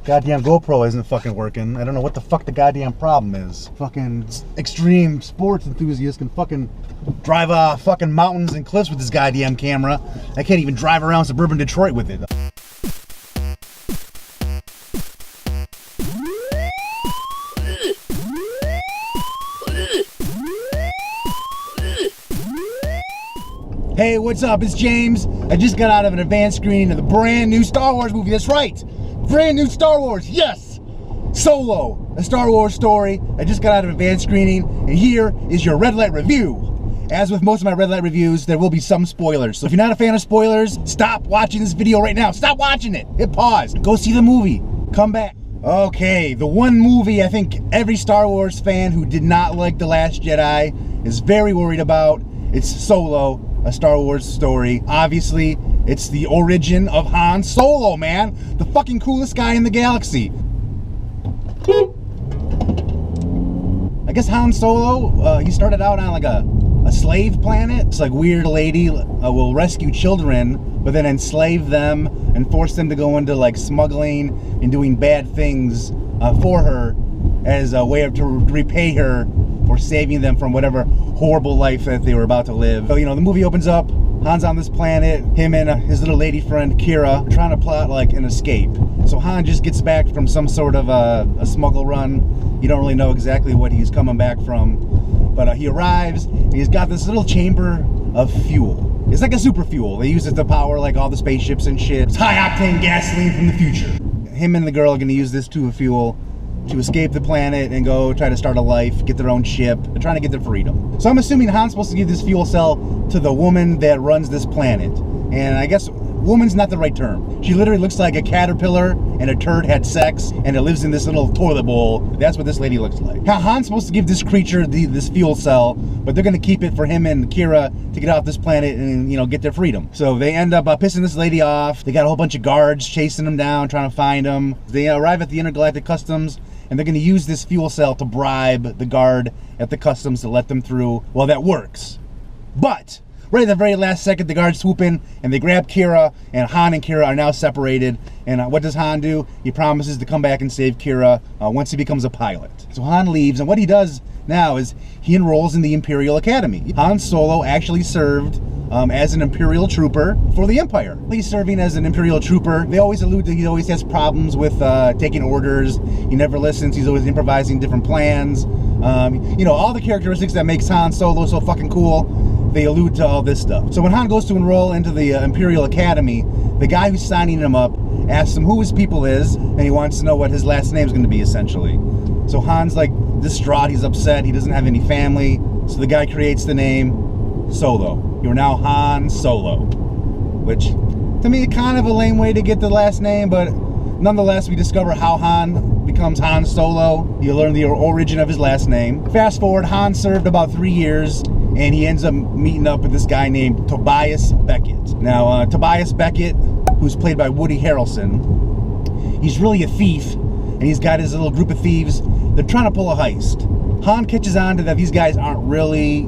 Goddamn GoPro isn't fucking working. I don't know what the fuck the goddamn problem is. Fucking extreme sports enthusiasts can fucking drive off fucking mountains and cliffs with this goddamn camera. I can't even drive around suburban Detroit with it. Hey, what's up? It's James. I just got out of an advanced screening of the brand new Star Wars movie. That's right. Brand new Star Wars. Yes. Solo, a Star Wars story. I just got out of advanced screening, and here is your Redlight review. As with most of my Redlight reviews, there will be some spoilers. So if you're not a fan of spoilers, stop watching this video right now. Stop watching it. Hit pause. Go see the movie. Come back. Okay, the one movie I think every Star Wars fan who did not like The Last Jedi is very worried about. It's Solo, a Star Wars story. Obviously, it's the origin of Han Solo, man. The fucking coolest guy in the galaxy. I guess Han Solo, he started out on like a slave planet. It's like weird lady will rescue children, but then enslave them and force them to go into like smuggling and doing bad things for her as a way to repay her for saving them from whatever horrible life that they were about to live. So, you know, the movie opens up, Han's on this planet, him and his little lady friend Kira are trying to plot like an escape. So Han just gets back from some sort of a smuggle run. You don't really know exactly what he's coming back from, but he arrives and he's got this little chamber of fuel. It's like a super fuel. They use it to power like all the spaceships and shit. It's high octane gasoline from the future. Him and the girl are gonna use this to fuel to escape the planet and go try to start a life, get their own ship. They're trying to get their freedom. So I'm assuming Han's supposed to give this fuel cell to the woman that runs this planet. And I guess woman's not the right term. She literally looks like a caterpillar and a turd had sex and it lives in this little toilet bowl. That's what this lady looks like. Han's supposed to give this creature this fuel cell, but they're gonna keep it for him and Kira to get off this planet and, you know, get their freedom. So they end up pissing this lady off. They got a whole bunch of guards chasing them down, trying to find them. They arrive at the Intergalactic Customs and they're gonna use this fuel cell to bribe the guard at the customs to let them through. Well, that works. But right at the very last second, the guards swoop in and they grab Kira, and Han and Kira are now separated. And what does Han do? He promises to come back and save Kira once he becomes a pilot. So Han leaves, and what he does now is he enrolls in the Imperial Academy. Han Solo actually served as an Imperial trooper for the Empire. He's serving as an Imperial trooper. They always allude to he always has problems with taking orders. He never listens. He's always improvising different plans. You know, all the characteristics that makes Han Solo so fucking cool, they allude to all this stuff. So when Han goes to enroll into the Imperial Academy, the guy who's signing him up asks him who his people is, and he wants to know what his last name is going to be, essentially. So Han's like distraught, he's upset, he doesn't have any family, so the guy creates the name Solo. You're now Han Solo, which to me kind of a lame way to get the last name, but nonetheless we discover how Han becomes Han Solo. You learn the origin of his last name. Fast forward, Han served about 3 years and he ends up meeting up with this guy named Tobias Beckett. Now Tobias Beckett, who's played by Woody Harrelson, he's really a thief and he's got his little group of thieves. They're trying to pull a heist. Han catches on to that these guys aren't really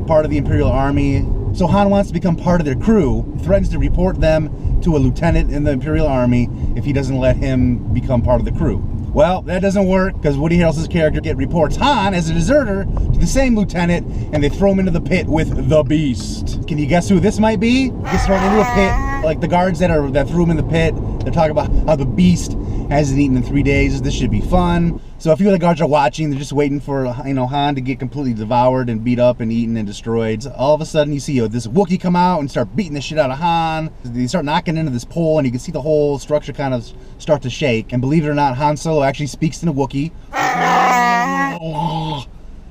part of the Imperial Army, so Han wants to become part of their crew. He threatens to report them to a lieutenant in the Imperial Army if he doesn't let him become part of the crew. Well, that doesn't work because Woody Harrelson's character reports Han as a deserter to the same lieutenant, and they throw him into the pit with the Beast. Can you guess who this might be? He gets thrown into a pit. Like the guards that threw him in the pit, they're talking about how the Beast hasn't eaten in 3 days. This should be fun. So a few of the guards are watching. They're just waiting for, you know, Han to get completely devoured and beat up and eaten and destroyed. So all of a sudden you see this Wookiee come out and start beating the shit out of Han. They start knocking into this pole and you can see the whole structure kind of start to shake. And believe it or not, Han Solo actually speaks in a Wookiee.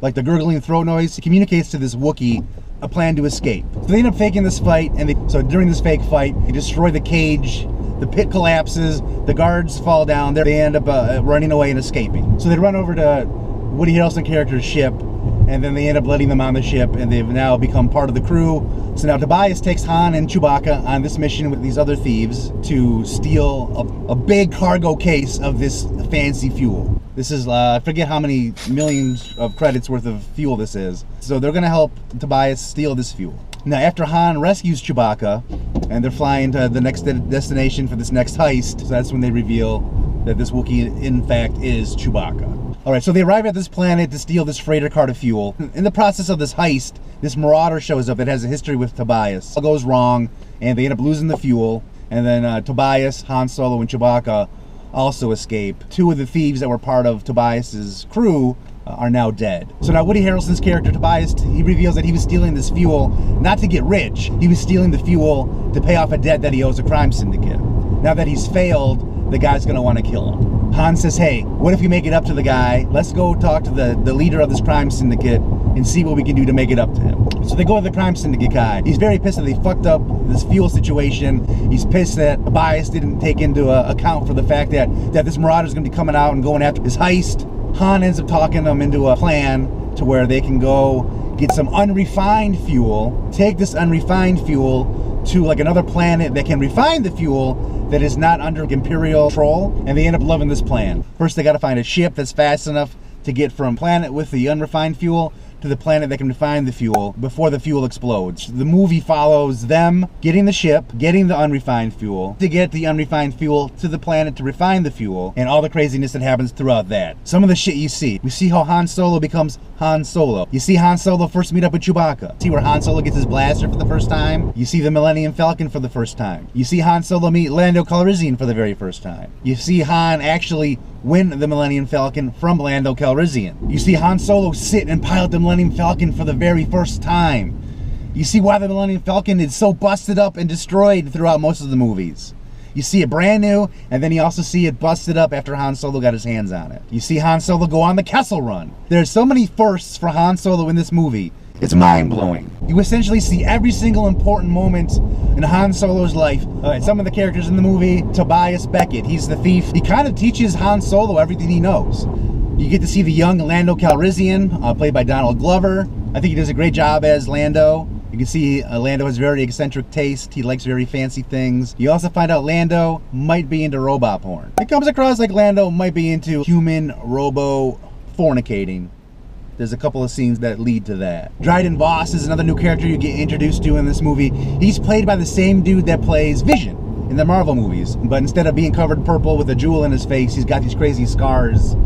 Like the gurgling throat noise. He communicates to this Wookiee a plan to escape. So they end up faking this fight, and so during this fake fight, they destroy the cage. The pit collapses, the guards fall down, they end up running away and escaping. So they run over to Woody Harrelson character's ship, and then they end up letting them on the ship, and they've now become part of the crew. So now Tobias takes Han and Chewbacca on this mission with these other thieves to steal a big cargo case of this fancy fuel. This is, I forget how many millions of credits worth of fuel this is. So they're gonna help Tobias steal this fuel. Now after Han rescues Chewbacca, and they're flying to the next destination for this next heist, so that's when they reveal that this Wookiee, in fact, is Chewbacca. Alright, so they arrive at this planet to steal this freighter cart of fuel. In the process of this heist, this marauder shows up that has a history with Tobias. All goes wrong, and they end up losing the fuel. And then Tobias, Han Solo, and Chewbacca also escape. Two of the thieves that were part of Tobias's crew are now dead. So now Woody Harrelson's character Tobias, he reveals that he was stealing this fuel not to get rich. He was stealing the fuel to pay off a debt that he owes a crime syndicate. Now that he's failed, the guy's gonna want to kill him. Han says, hey, what if we make it up to the guy? Let's go talk to the leader of this crime syndicate and see what we can do to make it up to him. So they go to the crime syndicate guy. He's very pissed that they fucked up this fuel situation. He's pissed that Tobias didn't take into account for the fact that this marauder's gonna be coming out and going after his heist. Han ends up talking them into a plan to where they can go get some unrefined fuel, take this unrefined fuel to like another planet that can refine the fuel that is not under Imperial control, and they end up loving this plan. First, they gotta find a ship that's fast enough to get from planet with the unrefined fuel to the planet that can refine the fuel before the fuel explodes. The movie follows them getting the ship, getting the unrefined fuel, to get the unrefined fuel to the planet to refine the fuel, and all the craziness that happens throughout that. Some of the shit you see. We see how Han Solo becomes Han Solo. You see Han Solo first meet up with Chewbacca. See where Han Solo gets his blaster for the first time. You see the Millennium Falcon for the first time. You see Han Solo meet Lando Calrissian for the very first time. You see Han actually win the Millennium Falcon from Lando Calrissian. You see Han Solo sit and pilot the Millennium Falcon for the very first time. You see why the Millennium Falcon is so busted up and destroyed throughout most of the movies. You see it brand new, and then you also see it busted up after Han Solo got his hands on it. You see Han Solo go on the Kessel Run. There's so many firsts for Han Solo in this movie. It's mind-blowing. You essentially see every single important moment in Han Solo's life. Some of the characters in the movie, Tobias Beckett, he's the thief. He kind of teaches Han Solo everything he knows. You get to see the young Lando Calrissian, played by Donald Glover. I think he does a great job as Lando. You can see Lando has very eccentric taste. He likes very fancy things. You also find out Lando might be into robot porn. It comes across like Lando might be into human robo fornicating. There's a couple of scenes that lead to that. Dryden Boss is another new character you get introduced to in this movie. He's played by the same dude that plays Vision in the Marvel movies. But instead of being covered purple with a jewel in his face, he's got these crazy scars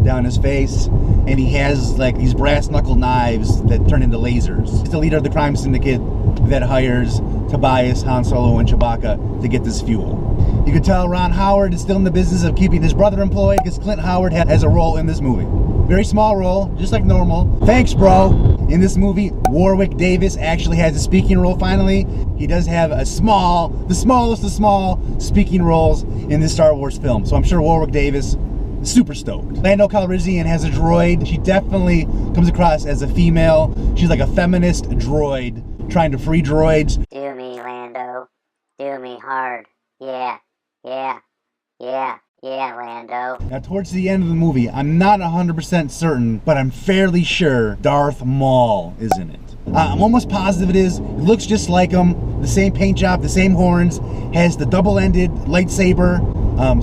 down his face, and he has like these brass knuckle knives that turn into lasers. He's the leader of the crime syndicate that hires Tobias, Han Solo, and Chewbacca to get this fuel. You can tell Ron Howard is still in the business of keeping his brother employed because Clint Howard has a role in this movie. Very small role, just like normal. Thanks, bro. In this movie, Warwick Davis actually has a speaking role finally. He does have the smallest of small speaking roles in this Star Wars film. So I'm sure Warwick Davis super stoked. Lando Calrissian has a droid. She definitely comes across as a female. She's like a feminist droid trying to free droids. Do me, Lando. Do me hard. Yeah, Lando. Now, towards the end of the movie, I'm not 100% certain, but I'm fairly sure Darth Maul is in it. I'm almost positive it is. It looks just like him. The same paint job, the same horns, has the double-ended lightsaber.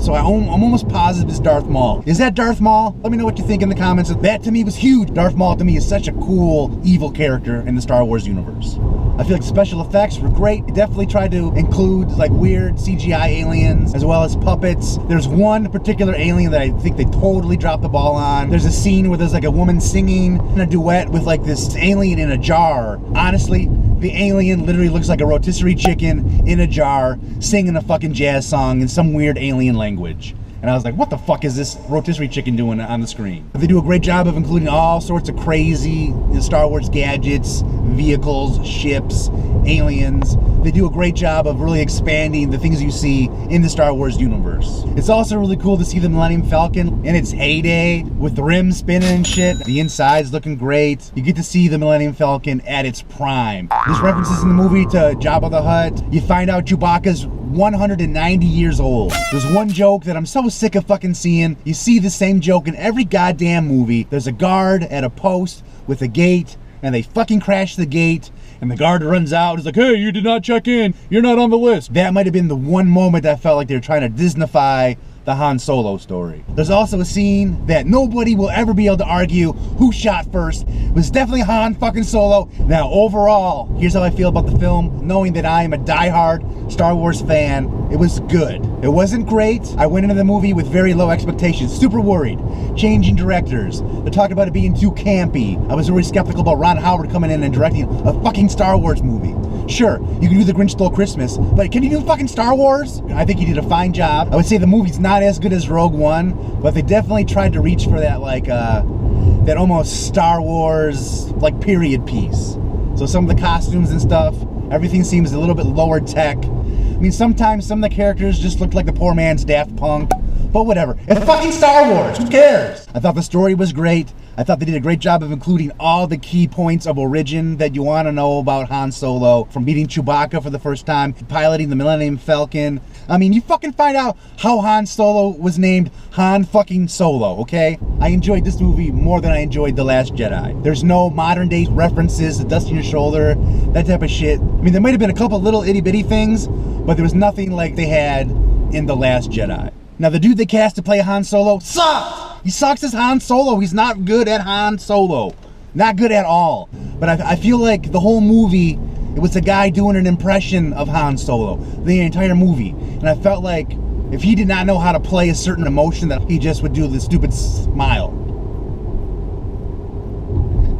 So I'm almost positive it's Darth Maul. Is that Darth Maul? Let me know what you think in the comments. That to me was huge. Darth Maul to me is such a cool, evil character in the Star Wars universe. I feel like the special effects were great. It definitely tried to include like weird CGI aliens as well as puppets. There's one particular alien that I think they totally dropped the ball on. There's a scene where there's like a woman singing in a duet with like this alien in a jar. Honestly, the alien literally looks like a rotisserie chicken in a jar singing a fucking jazz song in some weird alien language. And I was like, what the fuck is this rotisserie chicken doing on the screen? But they do a great job of including all sorts of crazy Star Wars gadgets, vehicles, ships, aliens. They do a great job of really expanding the things you see in the Star Wars universe. It's also really cool to see the Millennium Falcon in its heyday with the rims spinning and shit. The inside's looking great. You get to see the Millennium Falcon at its prime. There's references in the movie to Jabba the Hutt. You find out Chewbacca's 190 years old. There's one joke that I'm so sick of fucking seeing. You see the same joke in every goddamn movie. There's a guard at a post with a gate, and they fucking crash the gate, and the guard runs out. He's like, hey, you did not check in. You're not on the list. That might have been the one moment I felt like they were trying to Disneyfy the Han Solo story. There's also a scene that nobody will ever be able to argue who shot first. It was definitely Han fucking Solo. Now, overall, here's how I feel about the film, knowing that I am a diehard Star Wars fan. It was good. It wasn't great. I went into the movie with very low expectations, super worried. Changing directors. They talked about it being too campy. I was really skeptical about Ron Howard coming in and directing a fucking Star Wars movie. Sure, you can do The Grinch Stole Christmas, but can you do fucking Star Wars? I think he did a fine job. I would say the movie's not as good as Rogue One, but they definitely tried to reach for that, like, that almost Star Wars, like, period piece. So some of the costumes and stuff, everything seems a little bit lower tech. I mean, sometimes some of the characters just looked like the poor man's Daft Punk, but whatever. It's fucking Star Wars, who cares? I thought the story was great. I thought they did a great job of including all the key points of origin that you want to know about Han Solo, from meeting Chewbacca for the first time, piloting the Millennium Falcon. I mean, you fucking find out how Han Solo was named Han fucking Solo, okay? I enjoyed this movie more than I enjoyed The Last Jedi. There's no modern day references, the dust on your shoulder, that type of shit. I mean, there might have been a couple little itty bitty things, but there was nothing like they had in The Last Jedi. Now, the dude they cast to play Han Solo sucked! He sucks as Han Solo. He's not good at Han Solo. Not good at all. But I feel like the whole movie, it was a guy doing an impression of Han Solo. The entire movie. And I felt like if he did not know how to play a certain emotion, that he just would do the stupid smile.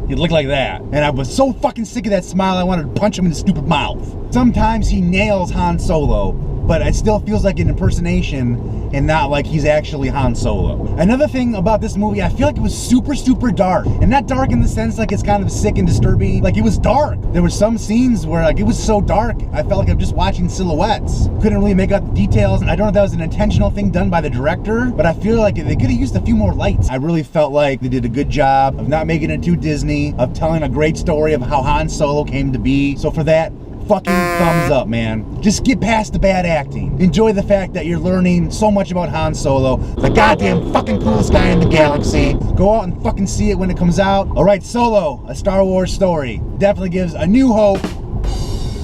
He'd look like that. And I was so fucking sick of that smile, I wanted to punch him in the stupid mouth. Sometimes he nails Han Solo, but it still feels like an impersonation and not like he's actually Han Solo. Another thing about this movie, I feel like it was super, super dark. And not dark in the sense like it's kind of sick and disturbing. Like, it was dark. There were some scenes where, like, it was so dark, I felt like I'm just watching silhouettes. Couldn't really make out the details. And I don't know if that was an intentional thing done by the director, but I feel like they could have used a few more lights. I really felt like they did a good job of not making it too Disney, of telling a great story of how Han Solo came to be. So for that, fucking thumbs up, man. Just get past the bad acting. Enjoy the fact that you're learning so much about Han Solo, the goddamn fucking coolest guy in the galaxy. Go out and fucking see it when it comes out. Alright, Solo, a Star Wars story. Definitely gives a new hope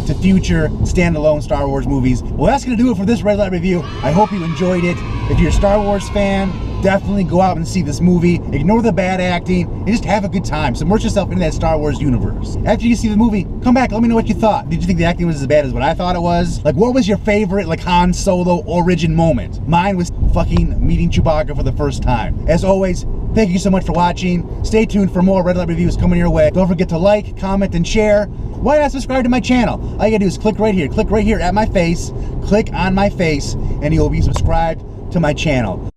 to future standalone Star Wars movies. Well, that's gonna do it for this Red Light review. I hope you enjoyed it. If you're a Star Wars fan, definitely go out and see this movie. Ignore the bad acting and just have a good time. Submerge yourself into that Star Wars universe. After you see the movie, come back, let me know what you thought. Did you think the acting was as bad as what I thought it was? Like, what was your favorite, like, Han Solo origin moment? Mine was fucking meeting Chewbacca for the first time. As always, thank you so much for watching. Stay tuned for more Red Light reviews coming your way. Don't forget to like, comment, and share. Why not subscribe to my channel? All you gotta do is click right here at my face, click on my face, and you'll be subscribed to my channel.